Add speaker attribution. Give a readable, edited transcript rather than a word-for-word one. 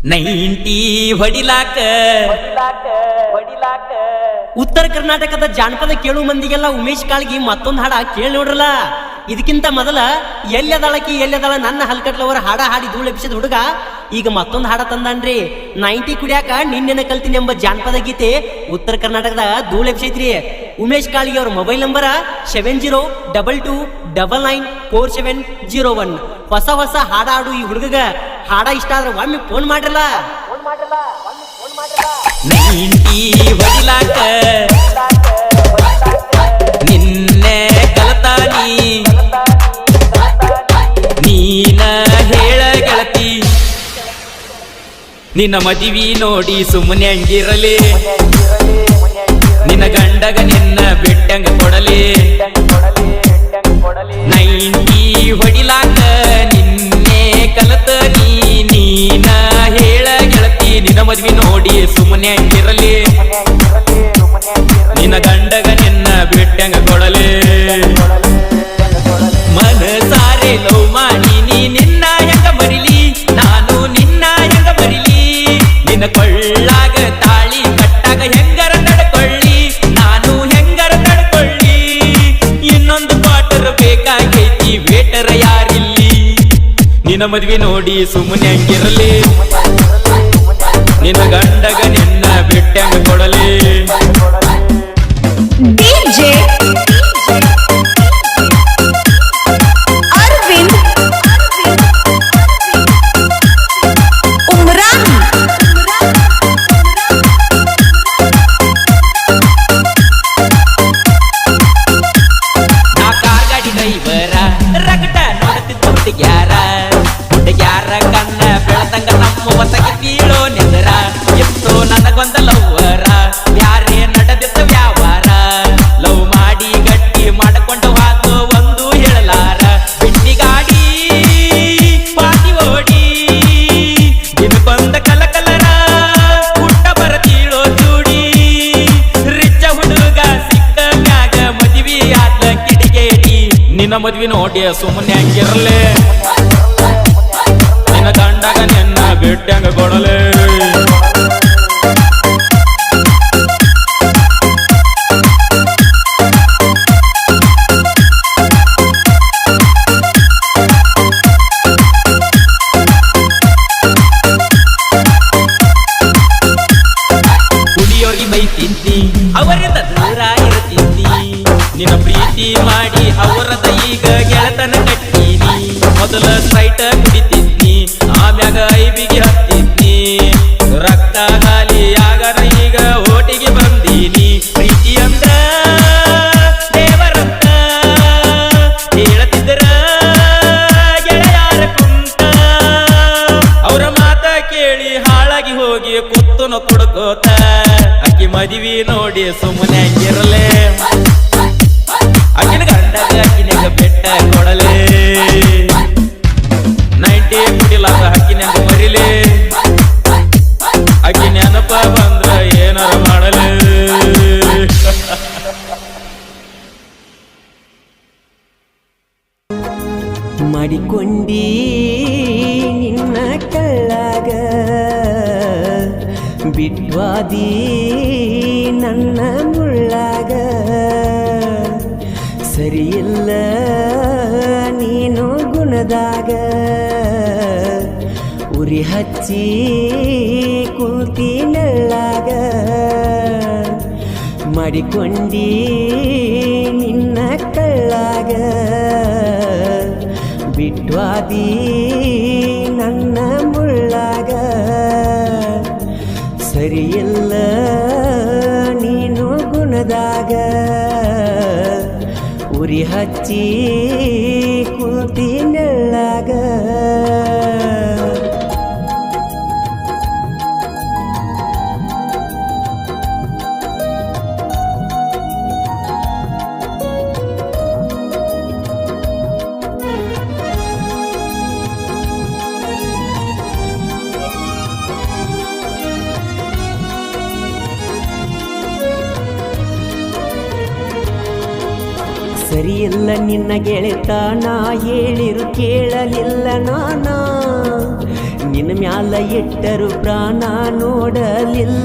Speaker 1: 90 ಹೊಡಿಲಾಕ ಉತ್ತರ ಕರ್ನಾಟಕದ ಜಾನಪದ ಕೇಳು ಮಂದಿಗೆಲ್ಲ ಉಮೇಶ್ ಕಾಳ್ಗಿ ಮತ್ತೊಂದು ಹಾಡ ಕೇಳಿ ನೋಡ್ರಲ್ಲ. ಇದಕ್ಕಿಂತ ಮೊದಲ ಎಲ್ಲದಾಳಕಿ ಎಲ್ಲದಾಳ ನನ್ನ ಹಲ್ಕಟ್ಲವರ ಹಾಡ ಹಾಡಿ ಧೂಳು ಎಬ್ಸಿದ ಹುಡುಗ ಈಗ ಮತ್ತೊಂದು ಹಾಡ ತಂದಾನ್ರಿ. 90 ಕುಡಿಯಾಕ ನಿನ್ನೆನ ಕಲ್ತೀನಿ ಎಂಬ ಜಾನಪದ ಗೀತೆ ಉತ್ತರ ಕರ್ನಾಟಕದ ಧೂಳು ಎಬ್ಸೈತ್ರಿ. ಉಮೇಶ್ ಕಾಳ್ಗಿ ಅವ್ರ ಮೊಬೈಲ್ ನಂಬರ 7022294701. ಹೊಸ ಹಾಡ ಹಾಡು ಈ ಹುಡುಗಗ ಹಾಡ ಇಷ್ಟ ಆದ್ರೆ ಒಮ್ಮೆ ಫೋನ್ ಮಾಡ್ರಲ್ಲ. 90 ಹೊಡಿಲಾಕ ನಿನ್ನೆ ಕಲತಾನಿ ನೀನ ಹೇಳ ಗೆಳತಿ, ನಿನ್ನ ಮದುವೆ ನೋಡಿ ಸುಮ್ಮನೆ ಹಂಗಿರಲಿ, ನಿನ್ನ ಗಂಡಗ ನಿನ್ನ ಬಿಟ್ಟಂಗ ಕೊಡಲಿ. 90 ಹೊಡಿಲಾಕ ನಿನ್ನೆ ಕಲತಾನಿ ನೀನ ಹೇಳ ಗೆಳತಿ, ನಿನ್ನ ಮದುವೆ ನೋಡಿ ಸುಮ್ಮನೆ ಹಂಗಿರಲಿ, ನಿನ್ನ ಗಂಡಗ ನಿನ್ನ ಬಿಟ್ಟಂಗ ಕೊಡಲಿ. ಮನಸಾರೆ ಲವ್ ಮಾಡಿ ನೀ ನಿನ್ನ ಹೆಂಗ ಮರಿಲಿ, ನಾನು ನಿನ್ನ ಹೆಂಗ ಮರಿಲಿ, ನಿನ್ನ ಕೊಳ್ಳಾಗ ತಾಳಿ ಕಟ್ಟಾಗ ಹೆಂಗರ ನಡ್ಕೊಳ್ಳಿ, ನಾನು ಹೆಂಗರ ನಡ್ಕೊಳ್ಳಿ. ಇನ್ನೊಂದು ಕ್ವಾರ್ಟರ್ ಬೇಕಾಗೈತಿ ವೇಟರ ಯಾರಿಲ್ಲಿ, ನಿನ್ನ ಮದ್ವೆ ನೋಡಿ ಸುಮ್ಮನೆ ಹಂಗಿರಲಿ, ನಿನ್ನ ಗಂಡಗ ನಿನ್ನ ಬಿಟ್ಟಂಗ ಕೊಡಲಿ.
Speaker 2: DJ Arvind Umran.
Speaker 1: ನಾ ಕಾರ್ ಗಾಡಿ ಡ್ರೈವರ ರಗಟ ನೋಡುತ್ತಿದ್ದ ಹುಡುಗ್ಯಾರ ಕಣ್ಣ ಬೆಳತಂಗ ನಮ್ಮ ಹೊಸಗೆ ಬೀಳೋ ನಿಂದರ ಎಷ್ಟೋ ನನಗೊಂದ ಲವ್ವರ ಬ್ಯಾರೆ ನಡೆದಿತ್ತ ವ್ಯಾಪಾರ. ಲವ್ ಮಾಡಿ ಗಟ್ಟಿ ಮಾಡಿಕೊಂಡು ಹಾಕೋ ಒಂದು ಹೇಳಲಾರ, ಬಿಟ್ಟಿ ಗಾಡಿ ಪಾಟಿ ಓಡಿ ದಿನಕ್ಕೊಂದ ಕಲಕಲರ ಹುಟ್ಟ ಬರತೀಳೋ ಜೂಡಿ. ರಿಚ್ಚ ಹುಡುಗ ಸಿಕ್ಕ ಮ್ಯಾಗ ಮದುವೆ ಆದ ಕಿಡಿಗೇಡಿ, ನಿನ್ನ ಮದ್ವಿ ನೋಡಿ ಸುಮ್ಮನೆ ಹಂಗಿರಲೇ, ನಿನ್ನ ಗಂಡಗ ನಿನ್ನ ಬಿಟ್ಟಂಗ ಕೊಡಲೇ. ಕುಡಿಯೋರ್ಗಿ ಬೈತಿದ್ದಿ ಅವರಿಂದ ದೂರ ಇರ್ತಿದ್ದಿ, ನಿನ್ನ ಪ್ರೀತಿ ಮಾಡಿ ಅವರದ ಈಗ ಗೆಳತನ ಕಟ್ಟೀನಿ. ಮೊದಲ ಸ್ಪ್ರೈಟ್ ಕುಡಿತಿದ್ನಿ, ಆಮ್ಯಾಗ ಐಬಿಗೆ ಹತ್ತಿದ್ನಿ, ರಕ್ತ ಖಾಲಿ ಆಗರ ಈಗ ಓಟಿಗೆ ಬಂದೀನಿ. ಪ್ರೀತಿ ಅಂದ್ರ ದೇವರಂತ ಹೇಳತಿದ್ದರ ಗೆಳೆಯಾರ ಕುಂತ, ಅವರ ಮಾತ ಕೇಳಿ ಹಾಳಾಗಿ ಹೋಗಿ ಕುತ್ತುನು ಕುಡ್ಕೋತ, ಅಕ್ಕಿ ಮದುವೆ ನೋಡಿ ಸುಮ್ಮನೆ ಹಂಗಿರಲೇ, ಅಕ್ಕಿನ ಗಂಡಗ ಅಕ್ಕಿನಾಗ ಬೆಟ್ಟ ಕೊಡಲೇ. 90 ಕುಡಿಲಾಕ ಅಕ್ಕಿನಾಗ ಮರಿಲೇ, ಅಕ್ಕಿ ನೆನಪ ಬಂದ್ರ ಏನಾರ ಮಾಡಲೇ.
Speaker 3: ಮಾಡಿಕೊಂಡಿ ನಿನ್ನ ಕಳ್ಳಾಗ ಬಿಟ್ವಾದಿ ನನ್ನ ಮುಳ್ಳಾಗ, ಸರಿಯಿಲ್ಲ ನೀನು ಗುಣದಾಗ, ಉರಿ ಹಚ್ಚಿ ಕುಂತಿ ನೆಳ್ಳಾಗ. ಮಾಡಿಕೊಂಡಿ ನಿನ್ನ ಕಳ್ಳಾಗ ಬಿಟ್ವಾದಿ ನನ್ನ ಮುಳ್ಳಾಗ, ಸರಿಯಿಲ್ಲ ನೀನು ಗುಣದಾಗ, ಉರಿ ಹಚ್ಚಿ ಕುಂತಿ ನೆಳ್ಳಾಗ. ಸರಿಯಿಲ್ಲ ನಿನ್ನ ಗೆಳೆತನ ಹೇಳಿರು ಕೇಳಲಿಲ್ಲ ನಾನ, ನಿನ್ನ ಮ್ಯಾಲ ಇಟ್ಟರು ಪ್ರಾಣ ನೋಡಲಿಲ್ಲ